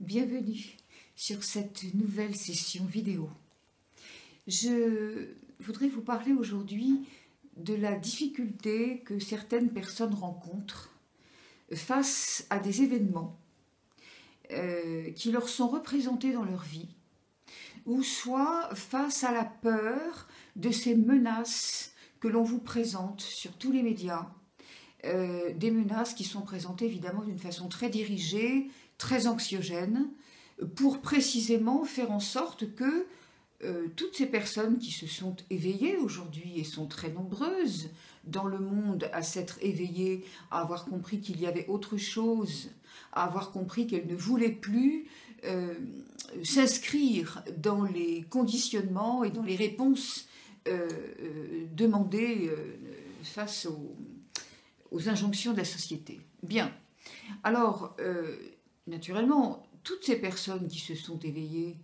Bienvenue sur cette nouvelle session vidéo. Je voudrais vous parler aujourd'hui de la difficulté que certaines personnes rencontrent face à des événements qui leur sont représentés dans leur vie, ou soit face à la peur de ces menaces que l'on vous présente sur tous les médias, des menaces qui sont présentées évidemment d'une façon très dirigée, très anxiogène, pour précisément faire en sorte que toutes ces personnes qui se sont éveillées aujourd'hui, et sont très nombreuses dans le monde à s'être éveillées, à avoir compris qu'il y avait autre chose, à avoir compris qu'elles ne voulaient plus s'inscrire dans les conditionnements et dans les réponses demandées face aux injonctions de la société. Bien, alors, naturellement, toutes ces personnes qui se sont éveillées,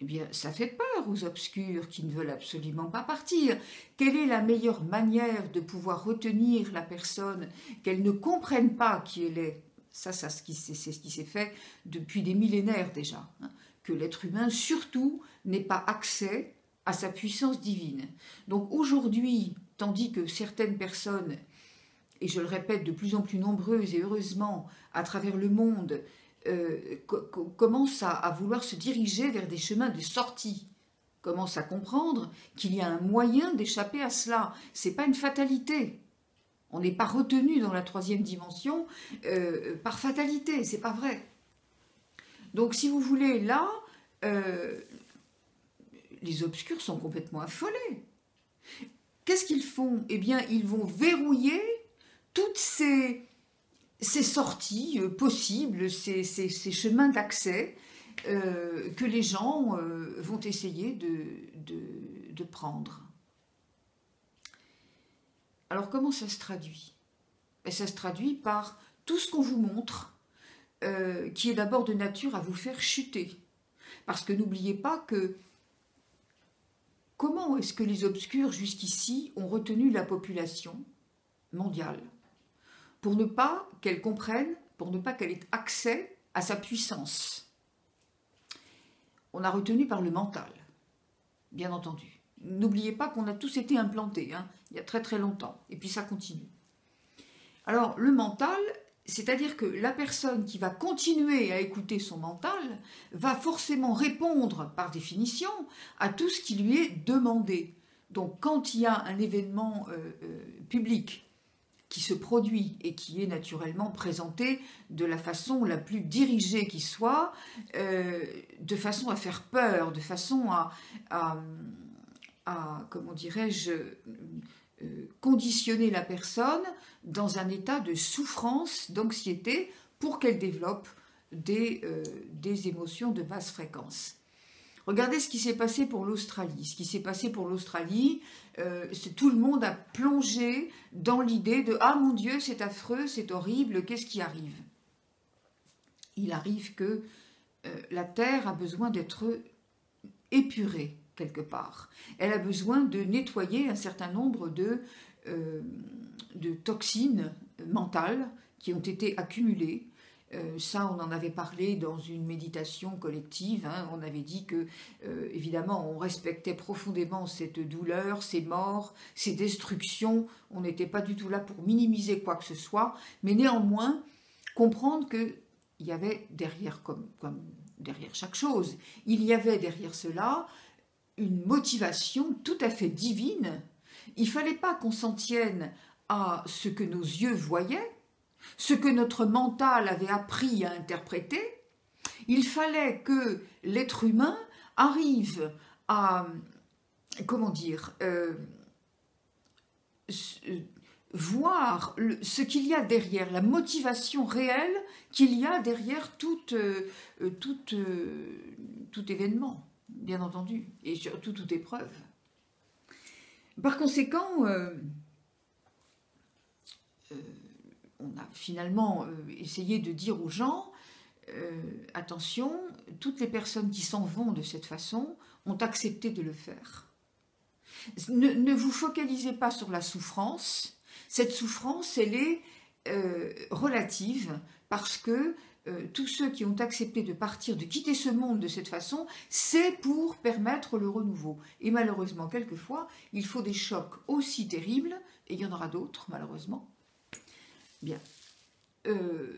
eh bien, ça fait peur aux obscurs qui ne veulent absolument pas partir. Quelle est la meilleure manière de pouvoir retenir la personne, qu'elle ne comprenne pas qui elle est? Ça c'est ce qui s'est fait depuis des millénaires déjà, hein, que l'être humain, surtout, n'ait pas accès à sa puissance divine. Donc aujourd'hui, tandis que certaines personnes, et je le répète, de plus en plus nombreuses et heureusement à travers le monde, commencent à vouloir se diriger vers des chemins de sortie, commencent à comprendre qu'il y a un moyen d'échapper à cela. Ce n'est pas une fatalité. On n'est pas retenu dans la troisième dimension par fatalité, c'est pas vrai. Donc si vous voulez, là, les obscurs sont complètement affolés. Qu'est-ce qu'ils font? Eh bien, ils vont verrouiller toutes ces sorties possibles, ces chemins d'accès que les gens vont essayer de prendre. Alors comment ça se traduit? Ça se traduit par tout ce qu'on vous montre, qui est d'abord de nature à vous faire chuter. Parce que n'oubliez pas que comment est-ce que les obscurs jusqu'ici ont retenu la population mondiale? Pour ne pas qu'elle comprenne, pour ne pas qu'elle ait accès à sa puissance. On a retenu par le mental, bien entendu. N'oubliez pas qu'on a tous été implantés, hein, il y a très très longtemps, et puis ça continue. Alors le mental, c'est-à-dire que la personne qui va continuer à écouter son mental va forcément répondre par définition à tout ce qui lui est demandé. Donc quand il y a un événement public qui se produit et qui est naturellement présenté de la façon la plus dirigée qui soit, de façon à faire peur, de façon à comment dirais-je, conditionner la personne dans un état de souffrance, d'anxiété, pour qu'elle développe des émotions de basse fréquence. Regardez ce qui s'est passé pour l'Australie. Ce qui s'est passé pour l'Australie, tout le monde a plongé dans l'idée de « Ah mon Dieu, c'est affreux, c'est horrible, qu'est-ce qui arrive ?» Il arrive que la Terre a besoin d'être épurée quelque part. Elle a besoin de nettoyer un certain nombre de toxines mentales qui ont été accumulées. Ça, on en avait parlé dans une méditation collective, hein. On avait dit que, évidemment, on respectait profondément cette douleur, ces morts, ces destructions. On n'était pas du tout là pour minimiser quoi que ce soit, mais néanmoins, comprendre qu'il y avait derrière, comme derrière chaque chose, il y avait derrière cela une motivation tout à fait divine. Il ne fallait pas qu'on s'en tienne à ce que nos yeux voyaient, ce que notre mental avait appris à interpréter. Il fallait que l'être humain arrive à, comment dire, voir ce qu'il y a derrière, la motivation réelle qu'il y a derrière tout événement, bien entendu, et surtout toute épreuve. Par conséquent, on a finalement essayé de dire aux gens, attention, toutes les personnes qui s'en vont de cette façon ont accepté de le faire. Ne vous focalisez pas sur la souffrance. Cette souffrance, elle est relative parce que tous ceux qui ont accepté de partir, de quitter ce monde de cette façon, c'est pour permettre le renouveau. Et malheureusement, quelquefois, il faut des chocs aussi terribles, et il y en aura d'autres, malheureusement. Bien.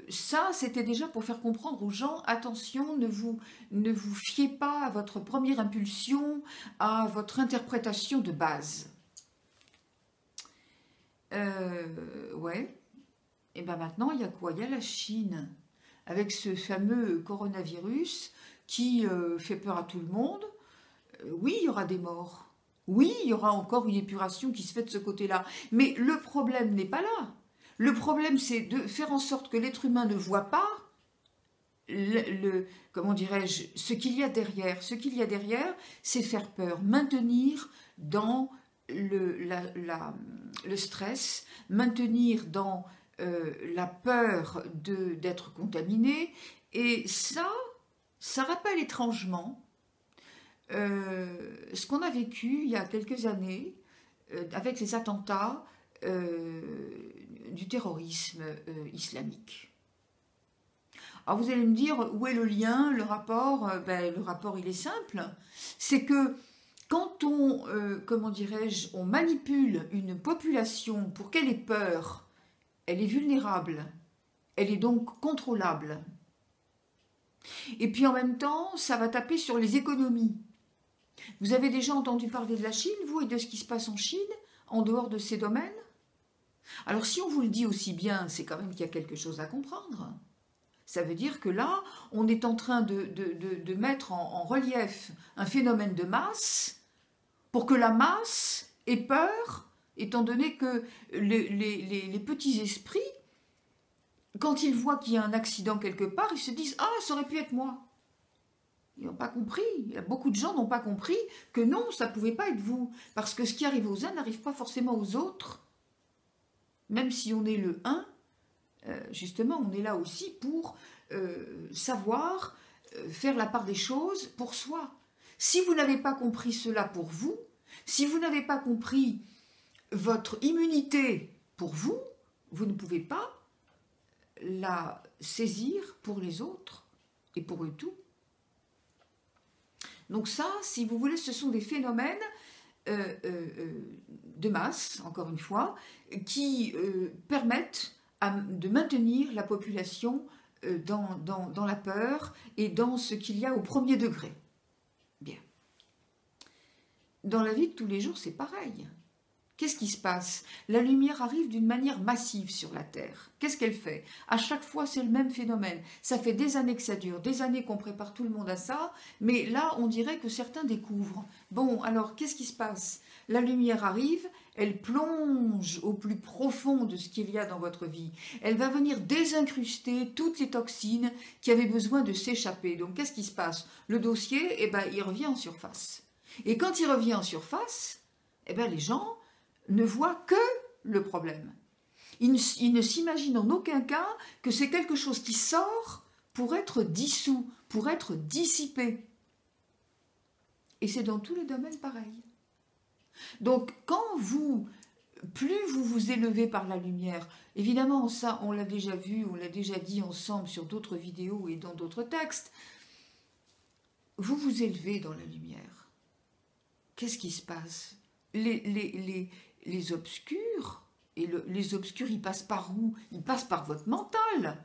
Ça, c'était déjà pour faire comprendre aux gens, attention, ne vous fiez pas à votre première impulsion, à votre interprétation de base. Ouais. Et bien maintenant, il y a quoi? Il y a la Chine, avec ce fameux coronavirus qui fait peur à tout le monde. Oui, il y aura des morts. Oui, il y aura encore une épuration qui se fait de ce côté-là. Mais le problème n'est pas là. Le problème, c'est de faire en sorte que l'être humain ne voit pas comment dirais-je, ce qu'il y a derrière. Ce qu'il y a derrière, c'est faire peur, maintenir dans le stress, maintenir dans la peur d'être contaminé. Et ça rappelle étrangement ce qu'on a vécu il y a quelques années avec les attentats du terrorisme islamique. Alors vous allez me dire, où est le lien, le rapport? Le rapport, il est simple. C'est que quand on, comment dirais-je, on manipule une population pour qu'elle ait peur, elle est vulnérable, elle est donc contrôlable. Et puis en même temps, ça va taper sur les économies. Vous avez déjà entendu parler de la Chine, vous, et de ce qui se passe en Chine, en dehors de ces domaines? Alors si on vous le dit aussi bien, c'est quand même qu'il y a quelque chose à comprendre. Ça veut dire que là, on est en train de mettre en relief un phénomène de masse pour que la masse ait peur, étant donné que les petits esprits, quand ils voient qu'il y a un accident quelque part, ils se disent « Ah, ça aurait pu être moi ». Ils n'ont pas compris. Beaucoup de gens n'ont pas compris que non, ça ne pouvait pas être vous. Parce que ce qui arrive aux uns n'arrive pas forcément aux autres. Même si on est le un, justement, on est là aussi pour savoir faire la part des choses pour soi. Si vous n'avez pas compris cela pour vous, si vous n'avez pas compris votre immunité pour vous, vous ne pouvez pas la saisir pour les autres et pour eux tout. Donc ça, si vous voulez, ce sont des phénomènes de masse, encore une fois, qui permettent de maintenir la population dans la peur et dans ce qu'il y a au premier degré. Bien. Dans la vie de tous les jours, c'est pareil. Qu'est-ce qui se passe? La lumière arrive d'une manière massive sur la Terre. Qu'est-ce qu'elle fait? À chaque fois, c'est le même phénomène. Ça fait des années que ça dure, des années qu'on prépare tout le monde à ça, mais là, on dirait que certains découvrent. Bon, alors, qu'est-ce qui se passe? La lumière arrive, elle plonge au plus profond de ce qu'il y a dans votre vie. Elle va venir désincruster toutes les toxines qui avaient besoin de s'échapper. Donc, qu'est-ce qui se passe? Le dossier, il revient en surface. Et quand il revient en surface, les gens ne voient que le problème. Ils ne s'imaginent en aucun cas que c'est quelque chose qui sort pour être dissous, pour être dissipé. Et c'est dans tous les domaines pareil. Donc, plus vous vous élevez par la lumière, évidemment, ça, on l'a déjà vu, on l'a déjà dit ensemble sur d'autres vidéos et dans d'autres textes, vous vous élevez dans la lumière. Qu'est-ce qui se passe? Les obscurs, et les obscurs, ils passent par où? Ils passent par votre mental.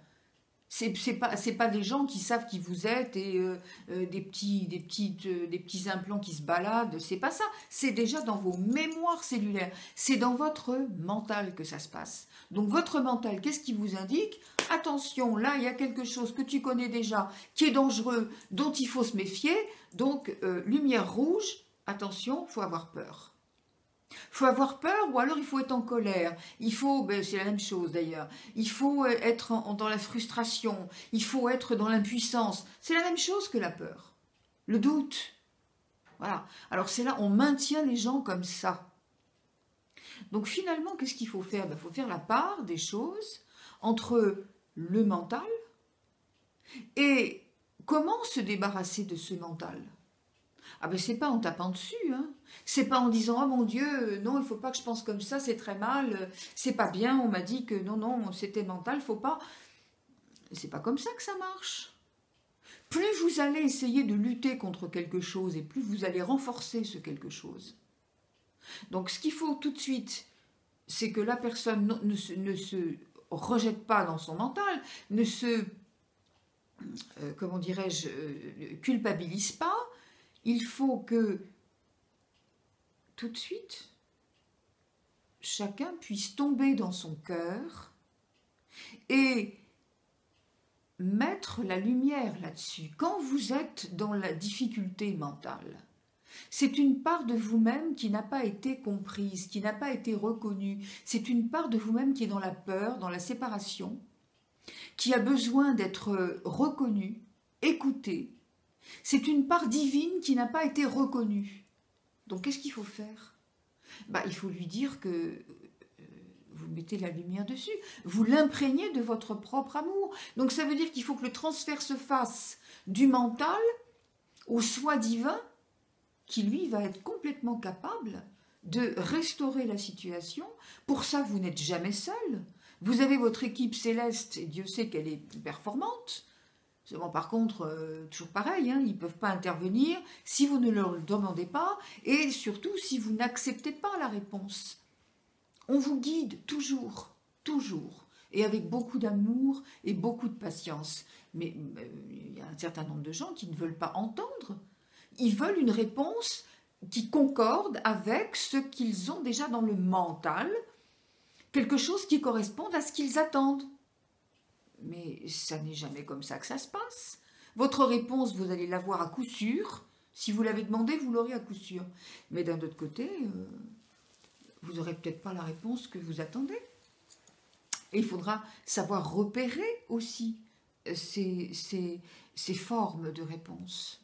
C'est pas des gens qui savent qui vous êtes et des petits implants qui se baladent, c'est pas ça. C'est déjà dans vos mémoires cellulaires, c'est dans votre mental que ça se passe. Donc votre mental, qu'est-ce qui vous indique? Attention, là il y a quelque chose que tu connais déjà, qui est dangereux, dont il faut se méfier, donc lumière rouge, attention, il faut avoir peur. Il faut avoir peur ou alors il faut être en colère. Il faut, c'est la même chose d'ailleurs, il faut être dans la frustration, il faut être dans l'impuissance. C'est la même chose que la peur, le doute. Voilà. Alors c'est là, on maintient les gens comme ça. Donc finalement, qu'est-ce qu'il faut faire? Il faut faire la part des choses entre le mental et comment se débarrasser de ce mental. C'est pas en tapant dessus, hein. C'est pas en disant « Oh mon Dieu, non, il faut pas que je pense comme ça, c'est très mal, c'est pas bien, on m'a dit que non, c'était mental, faut pas... » C'est pas comme ça que ça marche. Plus vous allez essayer de lutter contre quelque chose et plus vous allez renforcer ce quelque chose. Donc ce qu'il faut tout de suite, c'est que la personne ne se rejette pas dans son mental, ne se, comment dirais-je, culpabilise pas. Il faut que tout de suite, chacun puisse tomber dans son cœur et mettre la lumière là-dessus. Quand vous êtes dans la difficulté mentale, c'est une part de vous-même qui n'a pas été comprise, qui n'a pas été reconnue. C'est une part de vous-même qui est dans la peur, dans la séparation, qui a besoin d'être reconnue, écoutée. C'est une part divine qui n'a pas été reconnue. Donc qu'est-ce qu'il faut faire? Il faut lui dire que vous mettez la lumière dessus, vous l'imprégnez de votre propre amour. Donc ça veut dire qu'il faut que le transfert se fasse du mental au soi divin, qui lui va être complètement capable de restaurer la situation. Pour ça, vous n'êtes jamais seul. Vous avez votre équipe céleste, et Dieu sait qu'elle est performante. Seulement, par contre, toujours pareil, hein, ils ne peuvent pas intervenir si vous ne leur le demandez pas, et surtout si vous n'acceptez pas la réponse. On vous guide toujours, toujours, et avec beaucoup d'amour et beaucoup de patience. Mais il y a un certain nombre de gens qui ne veulent pas entendre. Ils veulent une réponse qui concorde avec ce qu'ils ont déjà dans le mental, quelque chose qui corresponde à ce qu'ils attendent. Mais ça n'est jamais comme ça que ça se passe. Votre réponse, vous allez l'avoir à coup sûr. Si vous l'avez demandé, vous l'aurez à coup sûr. Mais d'un autre côté, vous n'aurez peut-être pas la réponse que vous attendez. Et il faudra savoir repérer aussi ces formes de réponse.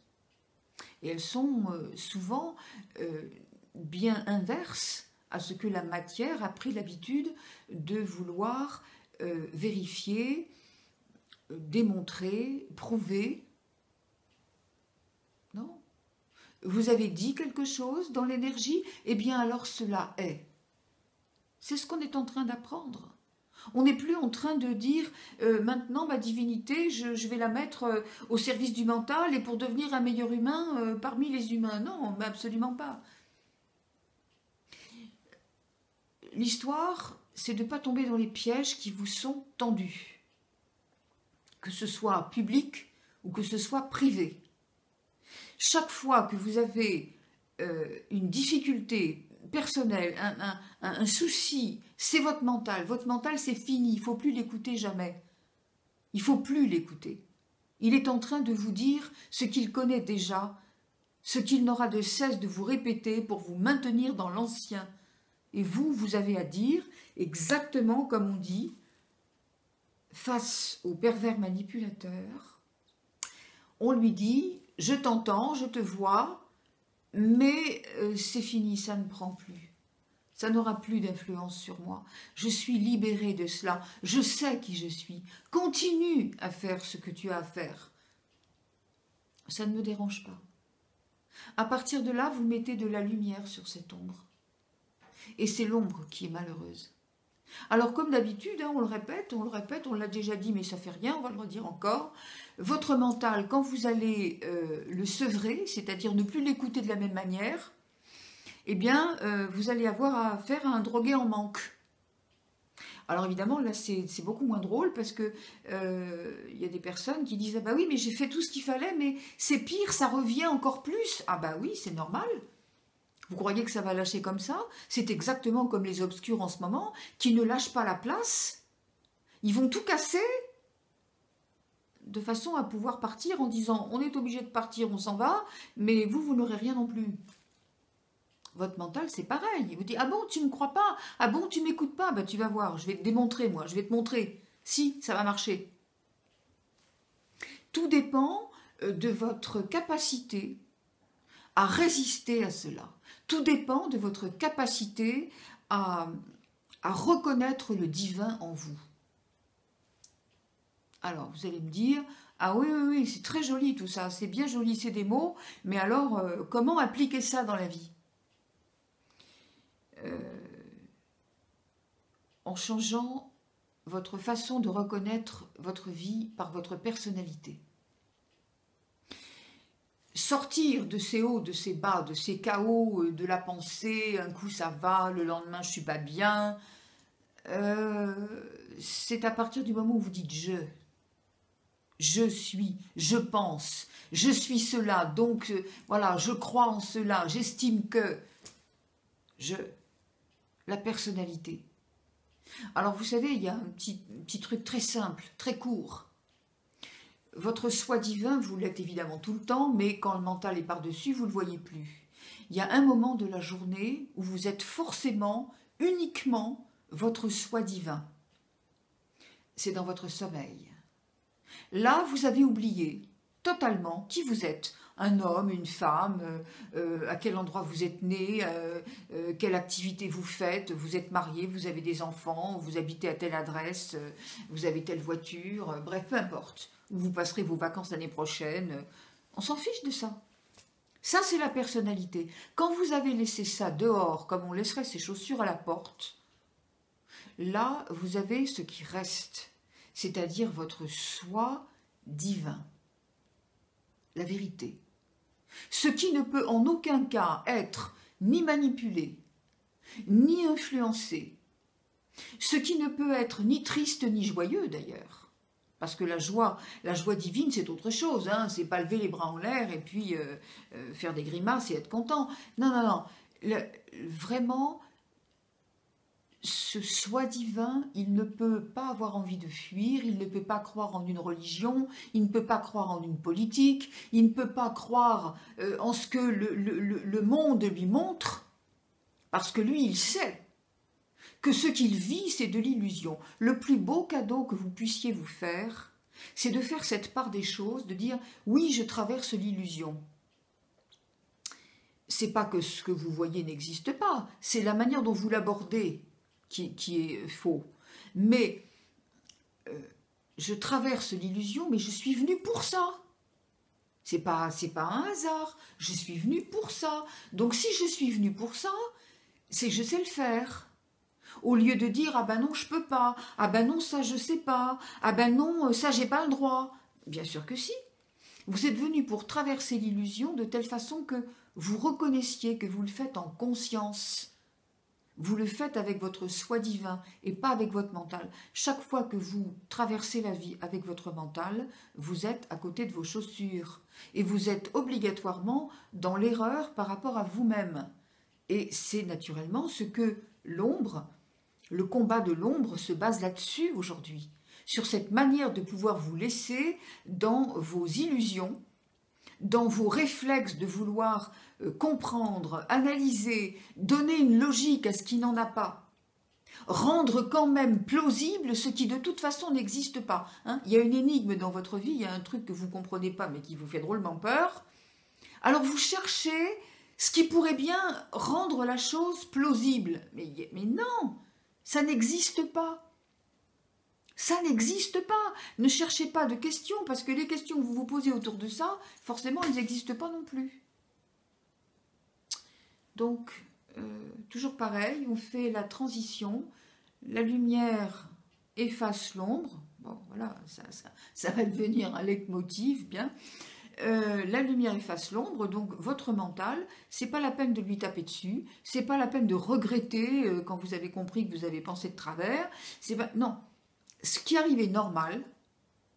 Et elles sont souvent bien inverses à ce que la matière a pris l'habitude de vouloir vérifier, démontrer, prouver. Non. Vous avez dit quelque chose dans l'énergie, eh bien alors cela est. C'est ce qu'on est en train d'apprendre. On n'est plus en train de dire maintenant ma divinité, je vais la mettre au service du mental et pour devenir un meilleur humain parmi les humains. Non, mais absolument pas. L'histoire, c'est de ne pas tomber dans les pièges qui vous sont tendus. Que ce soit public ou que ce soit privé. Chaque fois que vous avez une difficulté personnelle, un souci, c'est votre mental. Votre mental, c'est fini, il ne faut plus l'écouter jamais. Il ne faut plus l'écouter. Il est en train de vous dire ce qu'il connaît déjà, ce qu'il n'aura de cesse de vous répéter pour vous maintenir dans l'ancien. Et vous, vous avez à dire, exactement comme on dit, face au pervers manipulateur, on lui dit « je t'entends, je te vois, mais c'est fini, ça ne prend plus. Ça n'aura plus d'influence sur moi. Je suis libérée de cela. Je sais qui je suis. Continue à faire ce que tu as à faire. Ça ne me dérange pas. » À partir de là, vous mettez de la lumière sur cette ombre. Et c'est l'ombre qui est malheureuse. Alors comme d'habitude, hein, on le répète, on l'a déjà dit, mais ça ne fait rien, on va le redire encore. Votre mental, quand vous allez le sevrer, c'est-à-dire ne plus l'écouter de la même manière, eh bien, vous allez avoir affaire à un drogué en manque. Alors évidemment, là, c'est beaucoup moins drôle parce que y a des personnes qui disent « Ah bah oui, mais j'ai fait tout ce qu'il fallait, mais c'est pire, ça revient encore plus. » Ah bah oui, c'est normal. Vous croyez que ça va lâcher comme ça? C'est exactement comme les obscurs en ce moment, qui ne lâchent pas la place. Ils vont tout casser de façon à pouvoir partir en disant « On est obligé de partir, on s'en va, mais vous n'aurez rien non plus. » Votre mental, c'est pareil. Il vous dit « Ah bon, tu ne me crois pas? Ah bon, tu ne m'écoutes pas? Ben, tu vas voir, je vais te démontrer, moi, je vais te montrer. Si, ça va marcher. » Tout dépend de votre capacité à résister à cela. Tout dépend de votre capacité à reconnaître le divin en vous. Alors, vous allez me dire, ah oui, oui, oui, c'est très joli tout ça, c'est bien joli, c'est des mots, mais alors, comment appliquer ça dans la vie? En changeant votre façon de reconnaître votre vie par votre personnalité. Sortir de ces hauts, de ces bas, de ces chaos, de la pensée, un coup ça va, le lendemain je suis pas bien, c'est à partir du moment où vous dites je suis, je pense, je suis cela, donc voilà, je crois en cela, j'estime que, la personnalité. Alors vous savez, il y a un petit truc très simple, très court. Votre soi divin, vous l'êtes évidemment tout le temps, mais quand le mental est par-dessus, vous ne le voyez plus. Il y a un moment de la journée où vous êtes forcément, uniquement, votre soi divin. C'est dans votre sommeil. Là, vous avez oublié totalement qui vous êtes. Un homme, une femme, à quel endroit vous êtes né, quelle activité vous faites, vous êtes marié, vous avez des enfants, vous habitez à telle adresse, vous avez telle voiture, bref, peu importe. Où vous passerez vos vacances l'année prochaine. On s'en fiche de ça. Ça, c'est la personnalité. Quand vous avez laissé ça dehors, comme on laisserait ses chaussures à la porte, là, vous avez ce qui reste, c'est-à-dire votre soi divin, la vérité. Ce qui ne peut en aucun cas être ni manipulé, ni influencé, ce qui ne peut être ni triste ni joyeux d'ailleurs. Parce que la joie divine, c'est autre chose. Hein. C'est pas lever les bras en l'air et puis faire des grimaces et être content. Non, non, non. Vraiment, ce soi divin, il ne peut pas avoir envie de fuir, il ne peut pas croire en une religion, il ne peut pas croire en une politique, il ne peut pas croire en ce que le monde lui montre, parce que lui, il sait que ce qu'il vit, c'est de l'illusion. Le plus beau cadeau que vous puissiez vous faire, c'est de faire cette part des choses, de dire « oui, je traverse l'illusion ». C'est pas que ce que vous voyez n'existe pas, c'est la manière dont vous l'abordez qui est faux. Mais je traverse l'illusion, mais je suis venue pour ça. C'est pas un hasard, je suis venue pour ça. Donc si je suis venue pour ça, c'est que je sais le faire. Au lieu de dire « ah ben non, je peux pas »,« ah ben non, ça je sais pas »,« ah ben non, ça j'ai pas le droit ». Bien sûr que si. Vous êtes venu pour traverser l'illusion de telle façon que vous reconnaissiez que vous le faites en conscience. Vous le faites avec votre soi divin et pas avec votre mental. Chaque fois que vous traversez la vie avec votre mental, vous êtes à côté de vos chaussures. Et vous êtes obligatoirement dans l'erreur par rapport à vous-même. Et c'est naturellement ce que l'ombre, le combat de l'ombre se base là-dessus aujourd'hui, sur cette manière de pouvoir vous laisser dans vos illusions, dans vos réflexes de vouloir comprendre, analyser, donner une logique à ce qui n'en a pas, rendre quand même plausible ce qui de toute façon n'existe pas. Hein. Il y a une énigme dans votre vie, il y a un truc que vous ne comprenez pas mais qui vous fait drôlement peur. Alors vous cherchez ce qui pourrait bien rendre la chose plausible. Mais non, ça n'existe pas. Ça n'existe pas. Ne cherchez pas de questions, parce que les questions que vous vous posez autour de ça, forcément, elles n'existent pas non plus. Donc, toujours pareil, on fait la transition, la lumière efface l'ombre. Bon, voilà, ça va devenir un leitmotiv, bien. La lumière efface l'ombre, donc votre mental, c'est pas la peine de lui taper dessus, c'est pas la peine de regretter quand vous avez compris que vous avez pensé de travers, c'est pas, non, ce qui arrive est normal,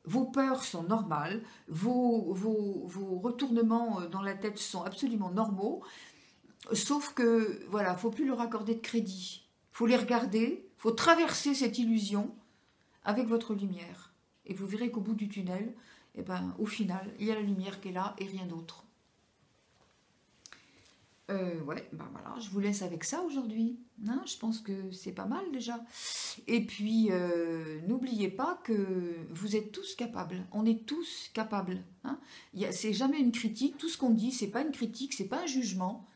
vos peurs sont normales, vos retournements dans la tête sont absolument normaux, sauf que, voilà, faut plus leur accorder de crédit, faut les regarder, faut traverser cette illusion avec votre lumière, et vous verrez qu'au bout du tunnel, et ben, au final, il y a la lumière qui est là et rien d'autre. Ouais, ben voilà, je vous laisse avec ça aujourd'hui. Hein, je pense que c'est pas mal déjà. Et puis, n'oubliez pas que vous êtes tous capables. On est tous capables. Hein. C'est jamais une critique. Tout ce qu'on dit, c'est pas une critique, c'est pas un jugement.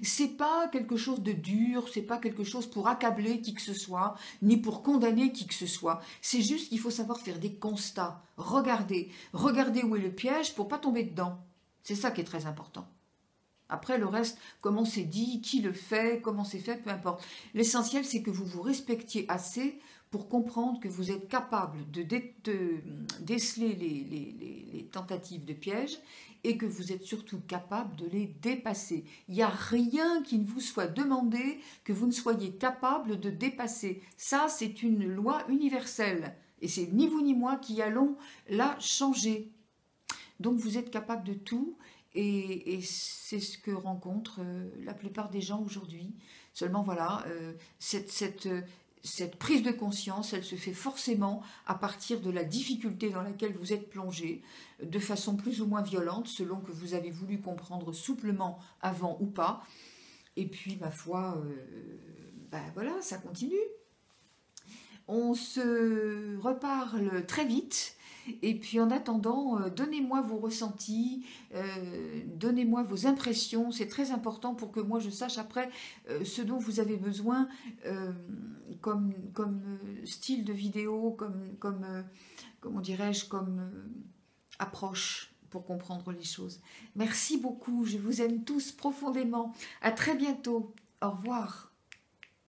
C'est pas quelque chose de dur, c'est pas quelque chose pour accabler qui que ce soit, ni pour condamner qui que ce soit. C'est juste qu'il faut savoir faire des constats, regarder où est le piège pour pas tomber dedans. C'est ça qui est très important. Après, le reste, comment c'est dit, qui le fait, comment c'est fait, peu importe. L'essentiel, c'est que vous vous respectiez assez pour comprendre que vous êtes capable de déceler les tentatives de piège et que vous êtes surtout capable de les dépasser. Il n'y a rien qui ne vous soit demandé que vous ne soyez capable de dépasser. Ça, c'est une loi universelle. Et c'est ni vous ni moi qui allons la changer. Donc vous êtes capable de tout et c'est ce que rencontrent la plupart des gens aujourd'hui. Seulement voilà, cette prise de conscience, elle se fait forcément à partir de la difficulté dans laquelle vous êtes plongé, de façon plus ou moins violente, selon que vous avez voulu comprendre souplement avant ou pas. Et puis, ma foi, voilà, ça continue. On se reparle très vite. Et puis en attendant, donnez-moi vos ressentis, donnez-moi vos impressions, c'est très important pour que moi je sache après ce dont vous avez besoin comme style de vidéo, comment dirais-je, comme approche pour comprendre les choses. Merci beaucoup, je vous aime tous profondément. À très bientôt, au revoir.